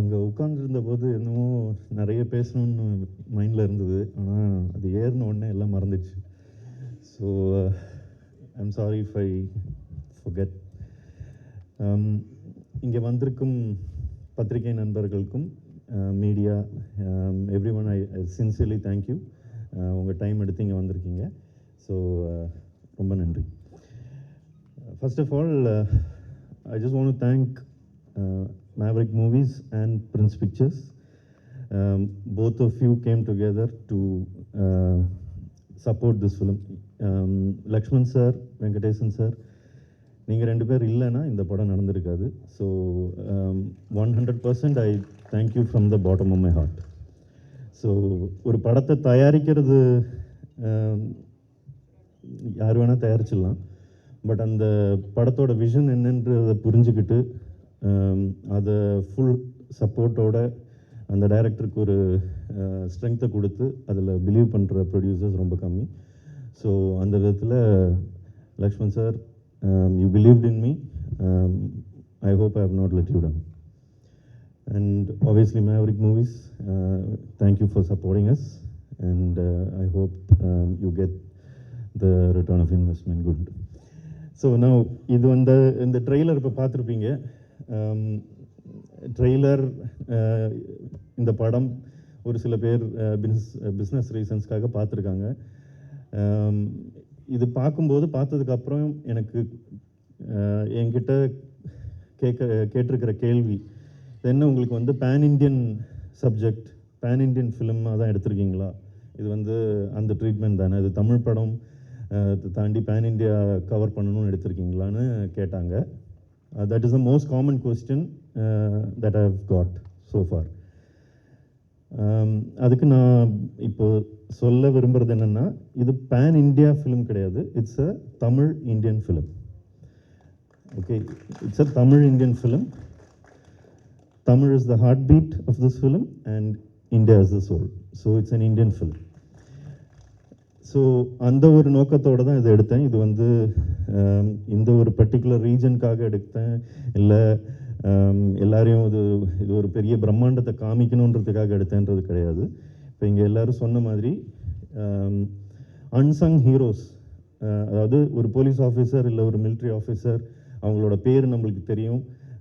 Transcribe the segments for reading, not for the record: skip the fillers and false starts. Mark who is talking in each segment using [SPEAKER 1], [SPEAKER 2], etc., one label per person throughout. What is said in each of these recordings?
[SPEAKER 1] அங்கே உட்காந்துருந்தபோது என்னமோ நிறைய பேசணும்னு மைண்டில் இருந்தது. ஆனால் அது ஏறின உடனே எல்லாம் மறந்துடுச்சு. So I'm sorry if I forget. இங்கே வந்திருக்கும் பத்திரிகை நண்பர்களுக்கும் media everyone, I sincerely thank you. உங்கள் டைம் எடுத்து இங்கே வந்திருக்கீங்க. ஸோ ரொம்ப நன்றி. First of all I just want to thank Maverick Movies and Prince Pictures. Both of you came together to support this film. Lakshman sir, Venkatesan sir, நீங்கள் ரெண்டு பேர் இல்லைன்னா இந்த படம் நடந்திருக்காது. So 100% I thank you from the bottom of my heart. So ஒரு படத்தை தயாரிக்கிறது யார் வேணால் தயாரிச்சிடலாம். பட் அந்த படத்தோட விஷன் என்னன்றதை புரிஞ்சுக்கிட்டு அதை ஃபுல் சப்போர்ட்டோட அந்த டைரக்டருக்கு ஒரு ஸ்ட்ரென்த்தை கொடுத்து அதில் பிலீவ் பண்ணுற ப்ரொடியூசர்ஸ் ரொம்ப கம்மி. ஸோ அந்த விதத்தில் Laxman sir, you believed in me. I hope I have not let you down. And obviously Maverick Movies, thank you for supporting us. And I hope you get the return of investment good. So நான் இது இந்த trailer இப்போ பார்த்துருப்பீங்க. Trailer, இந்த படம் ஒரு சில பேர் பிஸ்னஸ் ரீசன்ஸ்க்காக பார்த்துருக்காங்க. இது பார்த்ததுக்கப்புறம் எனக்கு என்கிட்ட கேட்டிருக்கிற கேள்வி என்ன, உங்களுக்கு pan Indian subject, pan Indian ஃபிலிமாக தான் எடுத்திருக்கீங்களா? இது அந்த ட்ரீட்மெண்ட் தானே, இது தமிழ் படம் தாண்டி பேன் இண்டியா கவர் பண்ணணும்னு எடுத்திருக்கீங்களான்னு கேட்டாங்க. That is the most common question that I have got so far. அதுக்கு நான் இப்போ சொல்ல விரும்புகிறது என்னென்னா, இது பேன் இண்டியா ஃபிலிம் கிடையாது. It's a Tamil Indian film. Okay, it's a Tamil Indian film. Tamil is the heartbeat of this film and India is the soul. So it's an Indian film. So அந்த ஒரு நோக்கத்தோடு தான் இதை எடுத்தேன். இது இந்த ஒரு பர்டிகுலர் ரீஜனுக்காக எடுத்தேன் இல்லை, எல்லாரையும் இது ஒரு பெரிய பிரம்மாண்டத்தை காமிக்கணுன்றதுக்காக எடுத்தேன்றது கிடையாது. இப்போ இங்கே எல்லோரும் சொன்ன மாதிரி அன்சங் ஹீரோஸ், அதாவது ஒரு போலீஸ் ஆஃபீஸர் இல்லை ஒரு மிலிட்ரி ஆஃபீஸர், அவங்களோட பேர் நம்மளுக்கு தெரியும்,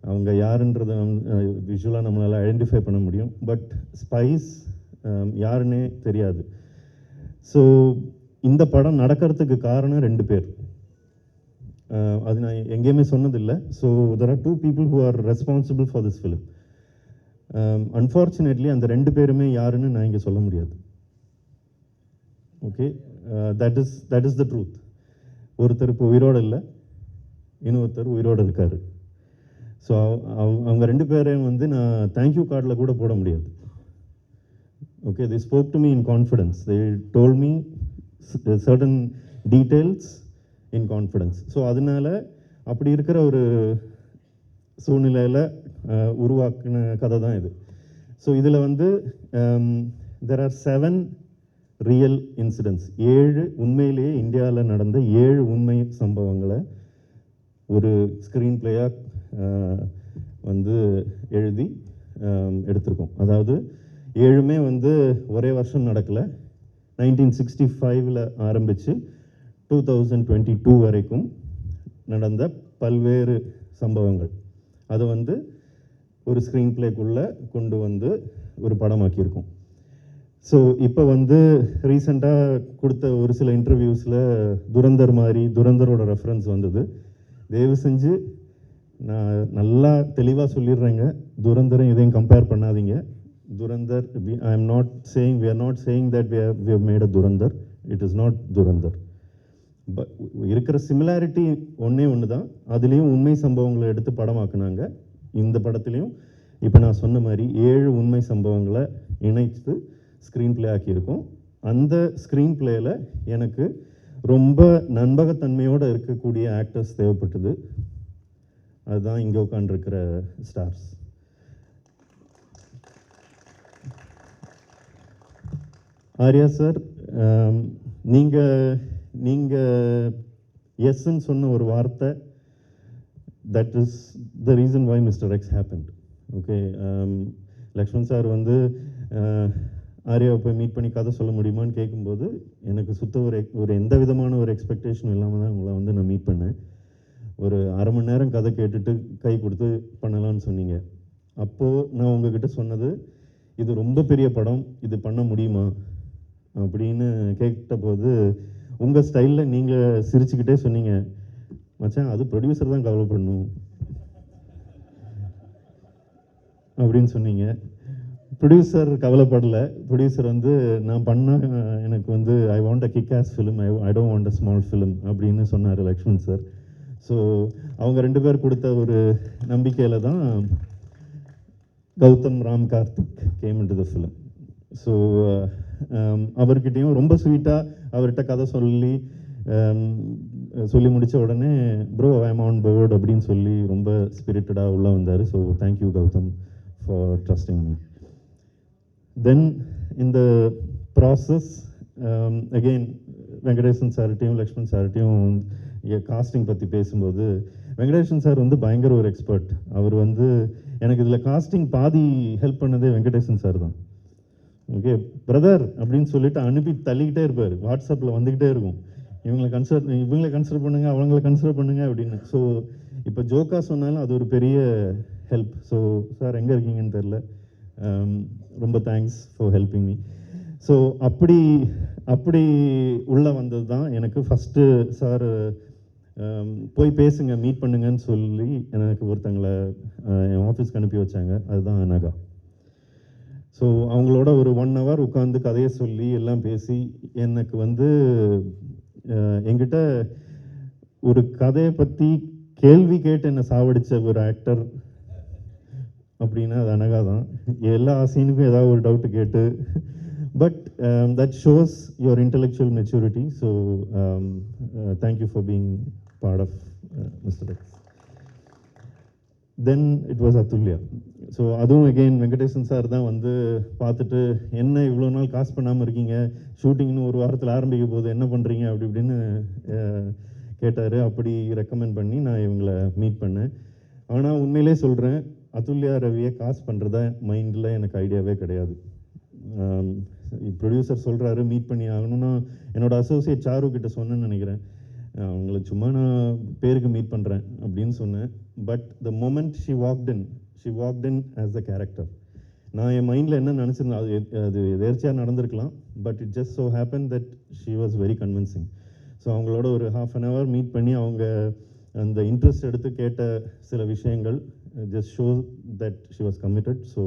[SPEAKER 1] அவங்க யாருன்றதை விஷுவலாக நம்மளால் ஐடென்டிஃபை பண்ண முடியும். பட் ஸ்பைஸ் யாருன்னே தெரியாது. ஸோ இந்த படம் நடக்கிறதுக்கு காரணம் 2 பேர். அது நான் எங்கேயுமே சொன்னதில்லை. So there are 2 people who are responsible for this film. Unfortunately அந்த 2 பேருமே யாருன்னு நான் இங்கே சொல்ல முடியாது. Okay, that is the truth. ஒருத்தர் இப்போ உயிரோடு இல்லை, இன்னொருத்தர் உயிரோடு இருக்கார். ஸோ அவங்க 2 பேரையும் நான் தேங்க்யூ கார்டில் கூட போட முடியாது. Okay, they spoke to me in confidence. They told me certain details in confidence. So அதனால அப்படி இருக்கிற ஒரு சூழ்நிலையில் உருவாக்கின கதை தான் இது. ஸோ இதில் there are 7 real incidents. 7 உண்மையிலேயே இந்தியாவில் நடந்த 7 உண்மை சம்பவங்களை ஒரு ஸ்க்ரீன் பிளேயாக எழுதி எடுத்திருக்கோம். அதாவது 7மே ஒரே வருஷம் நடக்கலை. 1965 ஆரம்பித்து 2022 வரைக்கும் நடந்த பல்வேறு சம்பவங்கள் அதை ஒரு ஸ்க்ரீன் பிளேக்குள்ளே கொண்டு ஒரு படமாக்கியிருக்கோம். ஸோ இப்போ ரீசெண்டாக கொடுத்த ஒரு சில இன்டர்வியூஸில் துரந்தரோட ரெஃபரன்ஸ் வந்தது. தயவு செஞ்சு நான் நல்லா தெளிவாக சொல்லிடுறேங்க, துரந்தரை இதையும் கம்பேர் பண்ணாதீங்க. Durandar, I am not saying, we are not saying that we have made a Durandar. It is not Durandar. But இருக்கிற சிமிலாரிட்டி ஒன்று தான். அதுலேயும் உண்மை சம்பவங்களை எடுத்து படமாக்குனாங்க. இந்த படத்துலேயும் இப்போ நான் சொன்ன மாதிரி 7 உண்மை சம்பவங்களை இணைத்து ஸ்க்ரீன் பிளே ஆக்கியிருக்கோம். அந்த ஸ்க்ரீன் பிளேயில் எனக்கு ரொம்ப நண்பகத்தன்மையோடு இருக்கக்கூடிய ஆக்டர்ஸ் தேவைப்பட்டது. அதுதான் இங்கே உட்காண்டிருக்கிற ஸ்டார்ஸ். ஆர்யா சார், நீங்கள் எஸ்ன்னு சொன்ன ஒரு வார்த்தை, that is the reason why mister X happened. Okay, Laxman sir வந்து ஆர்யாவை போய் மீட் பண்ணி கதை சொல்ல முடியுமான்னு கேட்கும்போது எனக்கு ஒரு எந்த விதமான ஒரு எக்ஸ்பெக்டேஷன் இல்லாமல் தான் உங்களை வந்து நான் மீட் பண்ணேன். ஒரு அரை மணி நேரம் கதை கேட்டுட்டு கை கொடுத்து பண்ணலான்னு சொன்னீங்க. அப்போது நான் உங்ககிட்ட சொன்னது, இது ரொம்ப பெரிய படம், இது பண்ண முடியுமா அப்படின்னு கேட்ட போது உங்கள் ஸ்டைலில் நீங்கள் சிரிச்சுக்கிட்டே சொன்னீங்க, மச்சான் அது ப்ரொடியூசர் தான் கவலைப்படணும் அப்படின்னு சொன்னீங்க. ப்ரொடியூசர் கவலைப்படலை. ப்ரொடியூசர் வந்து நான் பண்ணால் எனக்கு வந்து I want a kick as film, I don't want a small film அப்படின்னு சொன்னார் லக்ஷ்மண் சார். ஸோ அவங்க 2 பேர் கொடுத்த ஒரு நம்பிக்கையில் தான் Gautham Ram Karthik came into the film. So அவர்கிட்டையும் ரொம்ப ஸ்வீட்டாக அவர்கிட்ட கதை சொல்லி முடித்த உடனே ப்ரோ ஐ ஆம் ஆன் போர்ட் அப்படின்னு சொல்லி ரொம்ப ஸ்பிரிட்டடாக உள்ளே வந்தார். So thank you Gautham for trusting me. Then இந்த ப்ராசஸ் அகெயின் வெங்கடேசன் சார்கிட்டையும் லக்ஷ்மண் சார்கிட்டையும் காஸ்டிங் பற்றி பேசும்போது வெங்கடேசன் சார் வந்து பயங்கர ஒரு எக்ஸ்பர்ட். அவர் வந்து எனக்கு இதில் காஸ்டிங் பாதி ஹெல்ப் பண்ணதே வெங்கடேசன் சார் தான். ஓகே பிரதர் அப்படின்னு சொல்லிட்டு அனுப்பி தள்ளிக்கிட்டே இருப்பார், வாட்ஸ்அப்பில் வந்துக்கிட்டே இருக்கும், இவங்களை கன்சிடர் பண்ணுங்கள், அவங்கள கன்சிடர் பண்ணுங்கள் அப்படின்னு. ஸோ இப்போ ஜோக்கா சொன்னாலும் அது ஒரு பெரிய ஹெல்ப். ஸோ சார் எங்கே இருக்கீங்கன்னு தெரில, ரொம்ப thanks for helping me. So அப்படி உள்ளே வந்தது தான் எனக்கு ஃபஸ்ட்டு சார் போய் பேசுங்க, மீட் பண்ணுங்கன்னு சொல்லி எனக்கு ஒருத்தங்களை என் ஆஃபீஸ்க்கு அனுப்பி வச்சாங்க. அதுதான் அனகா. ஸோ அவங்களோட ஒரு 1 hour உட்காந்து கதையை சொல்லி எல்லாம் பேசி எனக்கு வந்து என்கிட்ட ஒரு கதையை பற்றி கேள்வி கேட்டு என்னை சாவடித்த ஒரு ஆக்டர் அப்படின்னா அது அனகா தான். எல்லா சீனுக்கும் ஏதாவது ஒரு டவுட்டு கேட்டு, but that shows your intellectual maturity. So thank you for being part of Mr. X. Then it was Atulya. So அதுவும் அகெயின் வெங்கடேசன் சார் தான் வந்து பார்த்துட்டு, என்ன இவ்வளோ நாள் காசு பண்ணாமல் இருக்கீங்க, ஷூட்டிங்னு ஒரு வாரத்தில் ஆரம்பிக்க போது என்ன பண்ணுறீங்க அப்படி இப்படின்னு கேட்டார். அப்படி ரெக்கமெண்ட் பண்ணி நான் இவங்களை மீட் பண்ணேன். ஆனால் உண்மையிலே சொல்கிறேன், அதுல்யா ரவியை காசு பண்ணுறத மைண்டில் எனக்கு ஐடியாவே கிடையாது. ப்ரொடியூசர் சொல்கிறாரு மீட் பண்ணி ஆகணும்னா என்னோடய அசோசியேட் சாரு கிட்ட சொன்னேன்னு நினைக்கிறேன், அவங்கள சும்மா நான் பேருக்கு மீட் பண்ணுறேன் அப்படின்னு சொன்னேன். But the moment she walked in as the character. நான் என் மைண்டில் என்ன நினச்சிருந்தேன் அது எதேர்ச்சியாக நடந்திருக்கலாம், but it just so happen that she was very convincing. So அவங்களோட ஒரு 1/2 an hour மீட் பண்ணி அவங்க அந்த இன்ட்ரெஸ்ட் எடுத்து கேட்ட சில விஷயங்கள் just shows that she was committed. So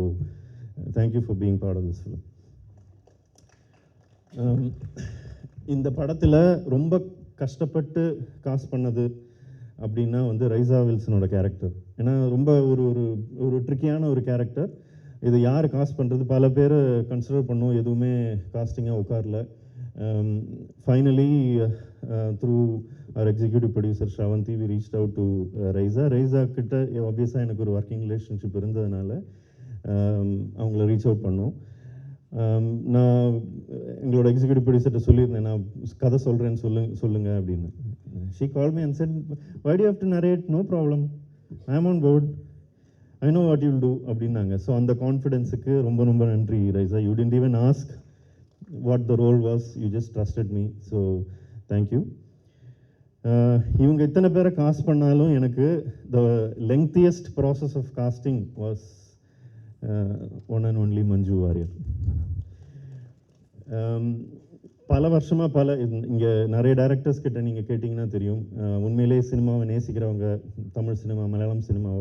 [SPEAKER 1] thank you for being part of this film. இந்த படத்தில் ரொம்ப கஷ்டப்பட்டு காஸ்ட் பண்ணது அப்படின்னா வந்து ரைசா வில்சனோட கேரக்டர். ஏன்னா ரொம்ப ஒரு ட்ரிக்கியான ஒரு கேரக்டர். இது யார் காஸ்ட் பண்ணுறது, பல பேர் கன்சிடர் பண்ணோம், எதுவுமே காஸ்டிங்காக உட்காரல. Finally through our executive producer Shravanti, we reached out to Raisa கிட்ட ஆப்வியஸாக எனக்கு ஒரு ஒர்க்கிங் ரிலேஷன்ஷிப் இருந்ததுனால அவங்கள ரீச் அவுட் பண்ணோம். நான் எங்களோட எக்ஸிக்யூட்டிவ் ப்ரொடியூசர்கிட்ட சொல்லியிருந்தேன், நான் கதை சொல்கிறேன்னு சொல்லுங்க அப்படின்னு. she called me and said, why do you have to narrate? No problem, I am on board, I know what you will do அப்படின்னாங்க. ஸோ அந்த கான்ஃபிடென்ஸுக்கு ரொம்ப ரொம்ப நன்றி Raiza. you didn't even ask what the role was, you just trusted me. So thank you. இவங்க இத்தனை பேரை cast பண்ணாலும் எனக்கு the lengthiest process of casting was one and only Manju Warrier. பல வருஷமாக இங்கே நிறைய டைரக்டர்ஸ் கிட்ட நீங்கள் கேட்டிங்கன்னா தெரியும், உண்மையிலேயே சினிமாவை நேசிக்கிறவங்க, தமிழ் சினிமா மலையாளம் சினிமா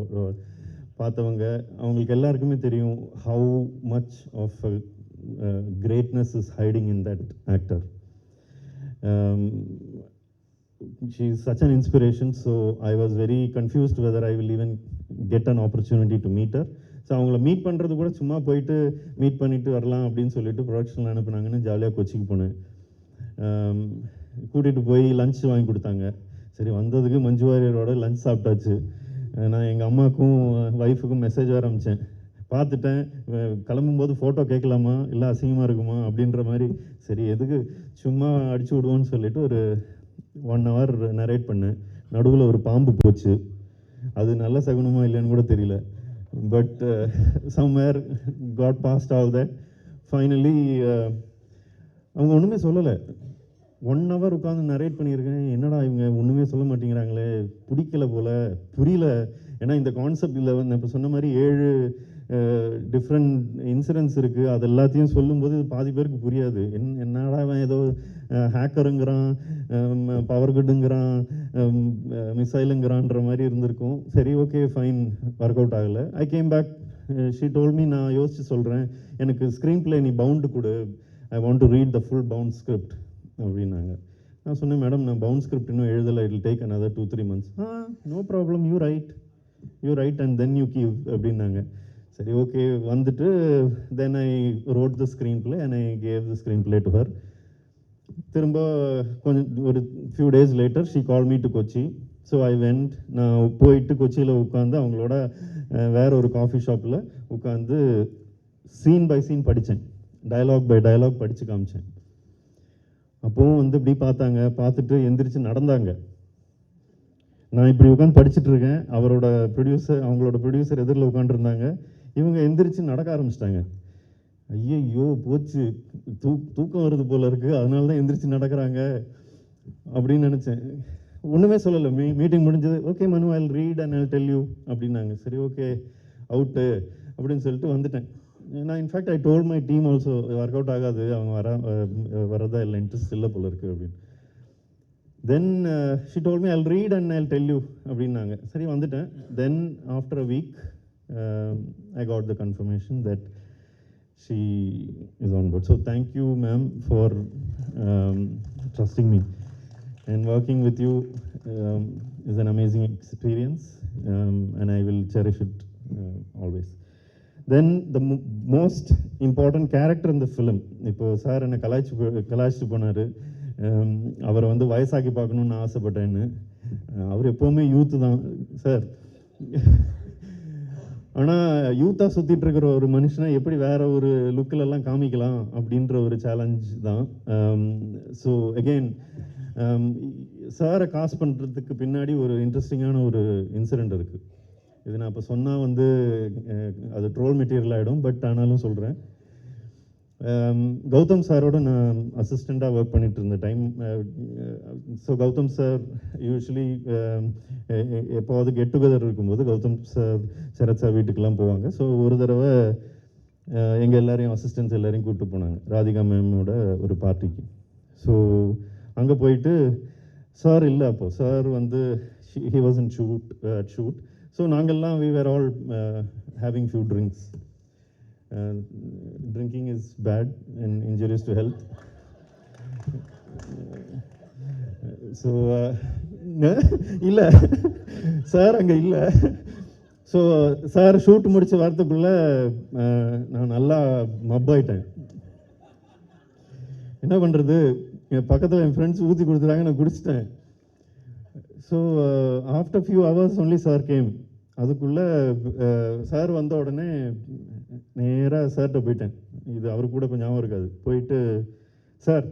[SPEAKER 1] பார்த்தவங்க, அவங்களுக்கு எல்லாருக்குமே தெரியும் how much of greatness is hiding in that actor. She is such an inspiration, so I was very confused whether I will even get an opportunity to meet her. So அவங்கள meet பண்ணுறது கூட சும்மா போயிட்டு meet பண்ணிவிட்டு வரலாம் அப்படின்னு சொல்லிட்டு ப்ரொடக்ஷனில் அனுப்புனாங்கன்னு ஜாலியாக கொச்சிக்கு போனேன். கூட்டிகிட்டு போய் லஞ்ச் வாங்கி கொடுத்தாங்க. சரி வந்ததுக்கு மஞ்சு வாரியரோட லஞ்ச் சாப்பிட்டாச்சு. நான் எங்கள் அம்மாவுக்கும் ஒய்ஃபுக்கும் மெசேஜ் வர அனுப்பிச்சேன், பார்த்துட்டேன், கிளம்பும்போது ஃபோட்டோ கேட்கலாமா இல்லை அசிங்கமாக இருக்குமா அப்படின்ற மாதிரி. சரி எதுக்கு சும்மா அடிச்சு விடுவோன்னு சொல்லிட்டு ஒரு 1 hour நரேட் பண்ணேன். நடுவில் ஒரு பாம்பு போச்சு, அது நல்ல சகுனமாக இல்லைன்னு கூட தெரியல. But somewhere got past all that. Finally, அவங்க ஒன்றுமே சொல்லலை. 1 hour உட்காந்து நரேட் பண்ணியிருக்கேன். என்னடா இவங்க ஒன்றுமே சொல்ல மாட்டேங்கிறாங்களே, பிடிக்கல போல், புரியல. ஏன்னா இந்த கான்செப்ட் இல்லை வந்து இப்போ சொன்ன மாதிரி 7 டிஃப்ரெண்ட் இன்சிடென்ட்ஸ் இருக்குது. அது எல்லாத்தையும் சொல்லும்போது பாதி பேருக்கு புரியாது. என்னடா அவன் ஏதோ ஹேக்கருங்கிறான், பவர் குட்டுங்கிறான், மிசைலுங்கிறான்ற மாதிரி இருந்திருக்கும். சரி, ஓகே ஃபைன், ஒர்க் அவுட் ஆகலை. I came back, she told me, நான் யோசித்து சொல்கிறேன், எனக்கு ஸ்க்ரீன் பிளே நீ பவுண்டு கொடு, I want to read the full bound script அப்படின்னாங்க. நான் சொன்னேன், மேடம் நான் பவுண்ட் ஸ்கிரிப்ட் இன்னும் எழுதலை, it will take another 2-3 months. No problem, you write and then you give அப்படின்னாங்க. சரி, ஓகே. வந்துட்டு then I wrote the screenplay and I gave the screenplay to her. திரும்ப கொஞ்சம் ஒரு few days later she call me to Kochi. So I went. நான் போயிட்டு கொச்சியில் உட்காந்து அவங்களோட வேற ஒரு காஃபி ஷாப்பில் உட்காந்து சீன் பை சீன் படித்தேன், டயலாக் பை டயலாக் படித்து காமிச்சேன். அப்போவும் வந்து இப்படி பார்த்தாங்க, பார்த்துட்டு எந்திரிச்சு நடந்தாங்க. நான் இப்படி உட்காந்து படிச்சுட்டு இருக்கேன், அவங்களோட ப்ரொடியூசர் எதிரில் உட்காந்துருந்தாங்க. இவங்க எந்திரிச்சு நடக்க ஆரம்பிச்சிட்டாங்க. ஐயோ போச்சு, தூக்கம் வருது போல இருக்குது, அதனால தான் எந்திரிச்சு நடக்கிறாங்க அப்படின்னு நினச்சேன். ஒன்றுமே சொல்லலை. மீட்டிங் முடிஞ்சது. ஓகே மனு, I will read and I will tell you அப்படின்னாங்க. சரி, ஓகே, அவுட்டு அப்படின்னு சொல்லிட்டு வந்துட்டேன். நான் in fact I told my team also, work out ஆகாது, அவங்க வரதா இல்லை, இன்ட்ரெஸ்ட் இல்லை போல இருக்குது அப்படின்னு. Then she told me I will read and I will tell you அப்படின்னாங்க. சரி, வந்துட்டேன். Then after a week I got the confirmation that she is on board. So thank you, ma'am, for trusting me, and working with you is an amazing experience, and I will cherish it always. Then the most important character in the film, இப்போ sir என்னை கலாய்ச்சி போனார், அவரை வந்து வயசாக்கி பார்க்கணுன்னு ஆசைப்பட்டேன்னு. அவர் எப்போவுமே youth தான் sir. ஆனால் யூத்தாக சுற்றிட்டு இருக்கிற ஒரு மனுஷனை எப்படி வேற ஒரு லுக்கிலெல்லாம் காமிக்கலாம் அப்படின்ற ஒரு சேலஞ்ச் தான். ஸோ அகெயின் சாரை காஸ்ட் பண்ணுறதுக்கு பின்னாடி ஒரு இன்ட்ரெஸ்டிங்கான ஒரு இன்சிடெண்ட் இருக்குது. இது நான் இப்போ சொன்னால் வந்து அது ட்ரோல் மெட்டீரியல் ஆகிடும், பட் ஆனாலும் சொல்கிறேன். கௌதம் சாரோட நான் அசிஸ்டண்ட்டாக ஒர்க் பண்ணிட்டு இருந்த time. So Gautham sir usually எப்போது கெட் டுகெதர் இருக்கும்போது கௌதம் சார் சரத் சார் வீட்டுக்கெல்லாம் போவாங்க. ஸோ ஒரு தடவை எங்கள் எல்லாரையும் அசிஸ்டன்ஸ் எல்லாரையும் கூப்பிட்டு போனாங்க ராதிகா மேமோட ஒரு பார்ட்டிக்கு. ஸோ அங்கே போயிட்டு சார் இல்லை, அப்போது சார் வந்து he was in shoot. So நாங்கள்லாம் we were all having few drinks. Drinking is bad and injurious to health. So இல்லை சார் அங்கே இல்லை. ஸோ சார் ஷூட் முடித்த வாரத்துக்குள்ளே நான் நல்லா மப்பாயிட்டேன். என்ன பண்ணுறது, என் பக்கத்தில் என் ஃப்ரெண்ட்ஸ் ஊற்றி கொடுத்துட்டாங்க, நான் குடிச்சிட்டேன். So after few hours only sir came. அதுக்குள்ளே சார் வந்த உடனே நேராக சார்கிட்ட போயிட்டேன். இது அவருக்கு கூட கொஞ்சம் ஞாபகம் இருக்காது. போயிட்டு, sir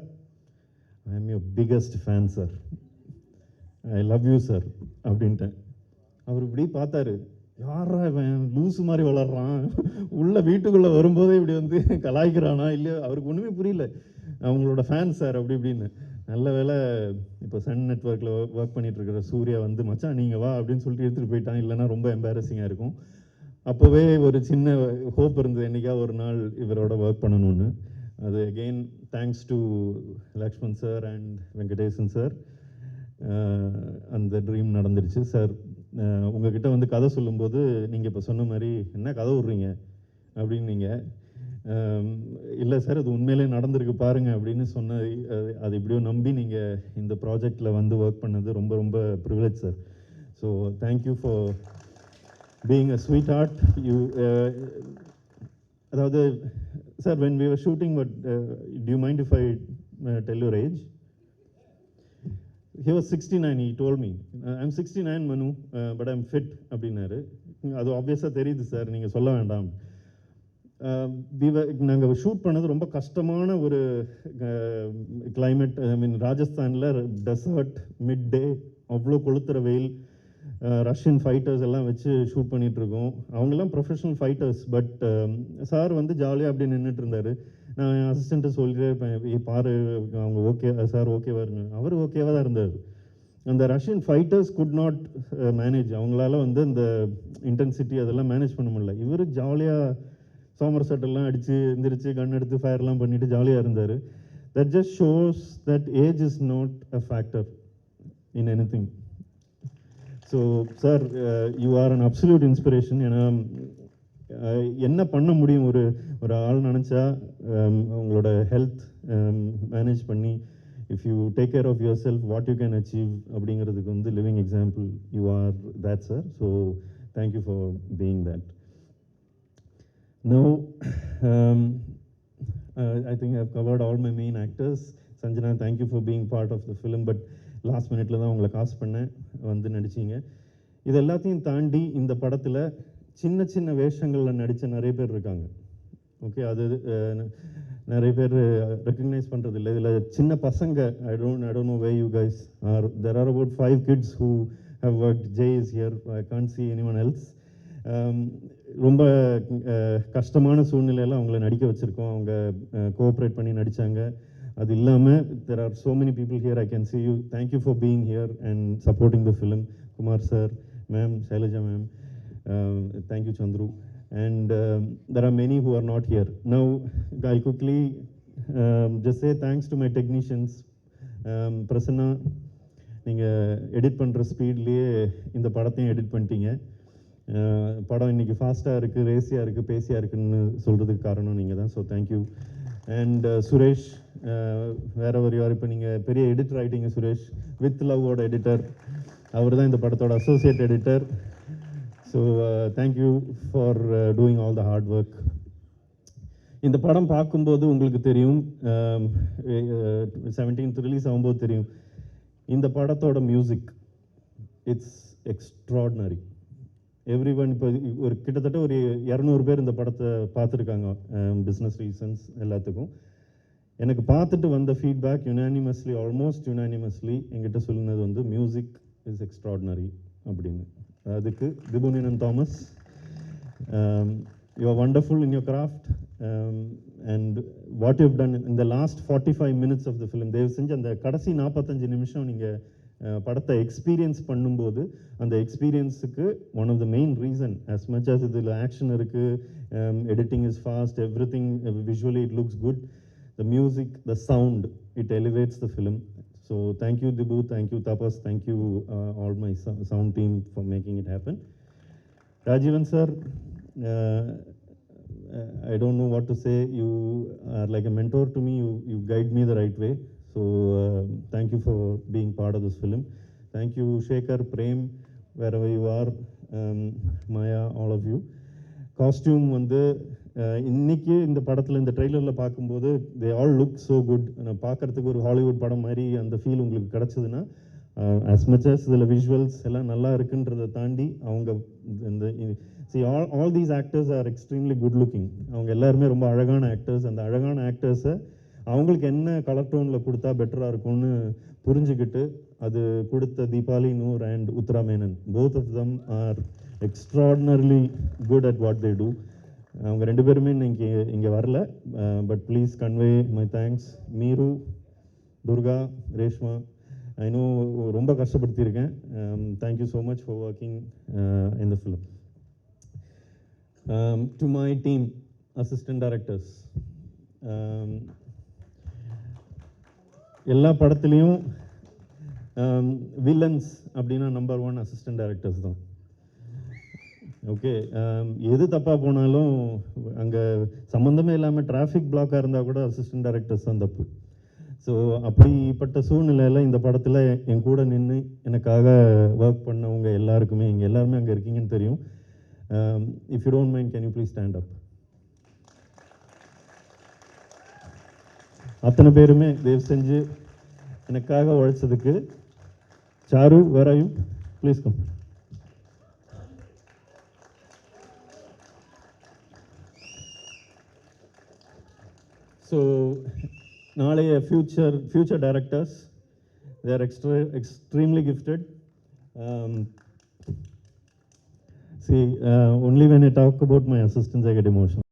[SPEAKER 1] I am your biggest fan sir, I love you sir அப்படின்ட்டேன். அவர் இப்படி பார்த்தாரு, யாரா இவன் லூஸு மாதிரி வளர்றான், உள்ள வீட்டுக்குள்ளே வரும்போதே இப்படி வந்து கலாய்க்கிறானா இல்லையோ, அவருக்கு ஒன்றுமே புரியல. அவங்களோட ஃபேன் சார் அப்படி இப்படின்னு. நல்ல வேலை இப்போ சன் நெட்ஒர்க்கில் ஒர்க் பண்ணிகிட்டு இருக்கிற சூர்யா வந்து, மச்சான் நீங்கள் வா அப்படின்னு சொல்லிட்டு எடுத்துகிட்டு போயிட்டான். இல்லைன்னா ரொம்ப எம்பாரசிங்காக இருக்கும். அப்போவே ஒரு சின்ன ஹோப் இருந்தது, என்றைக்கா ஒரு நாள் இவரோட ஒர்க் பண்ணணும்னு. அது again thanks to Lakshman sir and Venkatesan sir, அந்த ட்ரீம் நடந்துருச்சு. சார் உங்ககிட்ட வந்து கதை சொல்லும்போது நீங்கள் இப்போ சொன்ன மாதிரி என்ன கதை விட்றீங்க அப்படின்னு நீங்கள், இல்லை சார் அது உண்மையிலே நடந்திருக்கு பாருங்கள் அப்படின்னு சொன்ன, அது எப்படியோ நம்பி நீங்கள் இந்த ப்ராஜெக்டில் வந்து ஒர்க் பண்ணது ரொம்ப ரொம்ப privilege sir. So thank you for being a sweetheart. அதாவது sir, when we were shooting, but do you mind if I tell your age? He was 69, he told me. I'm 69 Manu, but I'm fit அப்படின்னாரு. அது ஆப்வியஸாக தெரியுது sir, நீங்கள் சொல்ல வேண்டாம். நாங்கள் shoot பண்ணது ரொம்ப கஷ்டமான ஒரு கிளைமேட். ஐ மீன் ராஜஸ்தானில் டெசர்ட், மிட் டே, அவ்வளோ கொளுத்துற வெயில். ரஷ்யன் ஃபைட்டர்ஸ் எல்லாம் வச்சு ஷூட் பண்ணிகிட்ருக்கோம். அவங்கெல்லாம் ப்ரொஃபஷனல் ஃபைட்டர்ஸ். பட் சார் வந்து ஜாலியாக அப்படி நின்றுட்டு இருந்தார். நான் என் அசிஸ்டண்ட்டை சொல்லிட்டே இருப்பேன், பாரு அவங்க ஓகே சார் ஓகேவா இருங்க. அவர் ஓகேவாக தான் இருந்தார். அந்த Russian fighters could not manage. அவங்களால வந்து இந்த இன்டென்சிட்டி அதெல்லாம் மேனேஜ் பண்ண முடியல. இவர் ஜாலியாக சோமர் செட்டெல்லாம் அடித்து எந்திரிச்சு கன் எடுத்து ஃபயர்லாம் பண்ணிவிட்டு ஜாலியாக இருந்தார். That just shows that age is not a factor in anything. So sir you are an absolute inspiration. ஏன்னா என்ன பண்ண முடியும் ஒரு ஒரு ஆள் நினச்சா உங்களோட ஹெல்த் மேனேஜ் பண்ணி if you take care of yourself what you can achieve அப்படிங்கிறதுக்கு வந்து living example you are that sir. So thank you for being that. Now, I think I've covered all my main actors. Sanjana, thank you for being part of the film, but last minute தான் உங்களை காசு பண்ணேன் வந்து நடிச்சிங்க. இது எல்லாத்தையும் தாண்டி இந்த படத்தில் சின்ன சின்ன வேஷங்களில் நடித்த நிறைய பேர் இருக்காங்க. ஓகே, அது நிறைய பேர் ரெக்கக்னைஸ் பண்ணுறதில்லை. இதில் சின்ன பசங்க, I don't know where you guys are. There are about 5 kids who have worked. Jay is here. I can't see anyone else. ரொம்ப கஷ்டமான சூழ்நிலையில் அவங்கள நடிக்க வச்சுருக்கோம். அவங்க கோஆப்ரேட் பண்ணி நடித்தாங்க. அது இல்லாமல் there are so many people here. I can see you. Thank you for being here and supporting the film. Kumar sir, ma'am, Shailaja ma'am, thank you Chandru. And there are many who are not here. Now I'll quickly just say thanks to my technicians. Prasanna, நீங்கள் edit பண்ணுற ஸ்பீட்லேயே இந்த படத்தையும் edit பண்ணிட்டீங்க. படம் இன்றைக்கி ஃபாஸ்ட்டாக இருக்குது, ரேசியாக இருக்குது, பேசியாக இருக்குதுன்னு சொல்கிறதுக்கு காரணம் நீங்கள் தான். So thank you. அண்ட் சுரேஷ், வேற ஒரு யார், இப்போ நீங்கள் பெரிய எடிட்டர் ஆகிட்டீங்க சுரேஷ், வித் லவ்வோட எடிட்டர். அவர் தான் இந்த படத்தோட associate editor. So thank you for doing all the hard work. இந்த படம் பார்க்கும்போது உங்களுக்கு தெரியும், 17th ரிலீஸ் ஆகும்போது தெரியும், இந்த படத்தோட music it's extraordinary. Every one, இப்போ ஒரு கிட்டத்தட்ட ஒரு 200 பேர் இந்த படத்தை பார்த்துருக்காங்க பிஸ்னஸ் ரீசன்ஸ் எல்லாத்துக்கும். எனக்கு பார்த்துட்டு வந்த ஃபீட்பேக் யுனானிமஸ்லி, ஆல்மோஸ்ட் யுனானிமஸ்லி என்கிட்ட சொல்லினது வந்து மியூசிக் இஸ் எக்ஸ்ட்ராடினரி அப்படின்னு. அதுக்கு திபுனினன் Thomas, you are wonderful in your craft and what you done in the last 45 minutes of the film. தயவு செஞ்சு அந்த கடைசி 45 நிமிஷம் நீங்கள் படத்தை எக்ஸ்பீரியன்ஸ் பண்ணும்போது அந்த எக்ஸ்பீரியன்ஸுக்கு one of the main reason, as much as இதில் ஆக்ஷன் இருக்குது, editing is fast, everything visually it looks good, the music, the sound, it elevates the film. So thank you Dhibu, thank you Tapas, thank you all my sound team for making it happen. Rajeevan sir, I don't know what to say. You are like a mentor to me. You guide me the right way. So thank you for being part of this film. Thank you Shekhar, Prem, wherever you are, Maya, all of you. Costume வந்து இன்னைக்கு இந்த படத்தில் இந்த ட்ரெய்லரில் பார்க்கும்போது they all look so good. பார்க்குறதுக்கு ஒரு Hollywood படம் மாதிரி அந்த ஃபீல் உங்களுக்கு கிடச்சிதுன்னா, as much as இதில் விஷுவல்ஸ் எல்லாம் நல்லா இருக்குன்றதை தாண்டி அவங்க இந்த see all these actors are extremely good looking. அவங்க எல்லாருமே ரொம்ப அழகான ஆக்டர்ஸ். அந்த அழகான ஆக்டர்ஸை அவங்களுக்கு என்ன கலர் டோனில் கொடுத்தா பெட்டராக இருக்கும்னு புரிஞ்சுக்கிட்டு அது கொடுத்த Deepali Noor and Uthra Menon, both of them are extraordinarily good at what they do. அவங்க 2 பேருமே இங்கே வரல, but please convey my thanks. Meeru, Durga, Reshma, I know ரொம்ப கஷ்டப்படுத்தியிருக்கேன். Thank you so much for working in the film. To my team, assistant directors, எல்லா படத்துலேயும் villains அப்படின்னா number 1 assistant directors தான். ஓகே, எது தப்பாக போனாலும் அங்கே சம்மந்தமே இல்லாமல் டிராஃபிக் பிளாக்காக இருந்தால் கூட அசிஸ்டன்ட் டைரக்டர்ஸ் தான் தப்பு. ஸோ அப்படிப்பட்ட சூழ்நிலையில் இந்த படத்தில் என் கூட நின்று எனக்காக ஒர்க் பண்ணவங்க எல்லாருக்குமே, இங்கே எல்லாருமே அங்கே இருக்கீங்கன்னு தெரியும். If you don't mind, can you please stand up? அத்தனை பேருமே தயவு செஞ்சு எனக்காக உழைச்சதுக்கு. Charu, where are you? Please come. So நாளைய future directors, they are extremely gifted. See, only when I talk about my assistants, I get emotional.